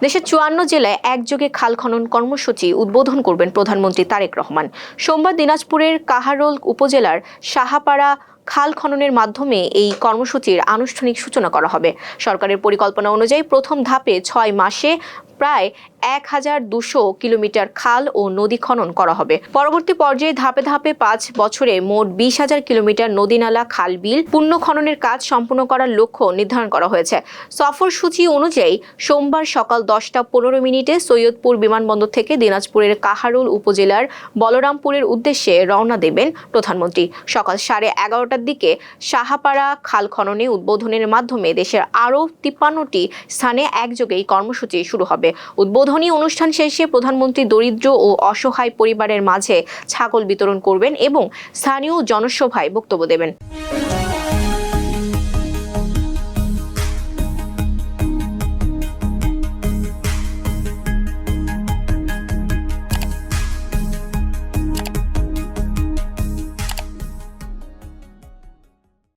দেশের ৫৪ জেলায় একযোগে খাল খনন কর্মসূচি উদ্বোধন করবেন প্রধানমন্ত্রী তারেক রহমান। সোমবার দিনাজপুরের কাহারোল উপজেলার সাহাপাড়া খাল খননের মাধ্যমে এই কর্মসূচির আনুষ্ঠানিক সূচনা করা হবে। সরকারের পরিকল্পনা অনুযায়ী প্রথম ধাপে ৬ মাসে প্রায় ১,২০০ কিলোমিটার খাল ও নদী খনন করা হবে। পরবর্তী পর্যায়ে ধাপে ধাপে ৫ বছরে মোট ২০,০০০ কিলোমিটার নদী-নালা, খাল, বিল পূর্ণ খননের কাজ সম্পূর্ণ করার লক্ষ্য নির্ধারণ করা হয়েছে। সফরসূচি অনুযায়ী সোমবার সকাল ১০টা ১৫ সৈয়দপুর বিমানবন্দর থেকে দিনাজপুরের কাহারোল উপজেলার বলরামপুরের উদ্দেশ্যে রওনা দেবেন প্রধানমন্ত্রী। সকাল ১১:৩০টার দিকে সাহাপাড়া খাল খননে উদ্বোধনের মাধ্যমে দেশের আরও ৫৩টি স্থানে একযোগে এই কর্মসূচি শুরু হবে। উদ্বোধনী অনুষ্ঠান শেষে প্রধানমন্ত্রী দরিদ্র ও অসহায় পরিবারের মাঝে ছাগল বিতরণ করবেন এবং স্থানীয় জনসভায় বক্তব্য দেবেন।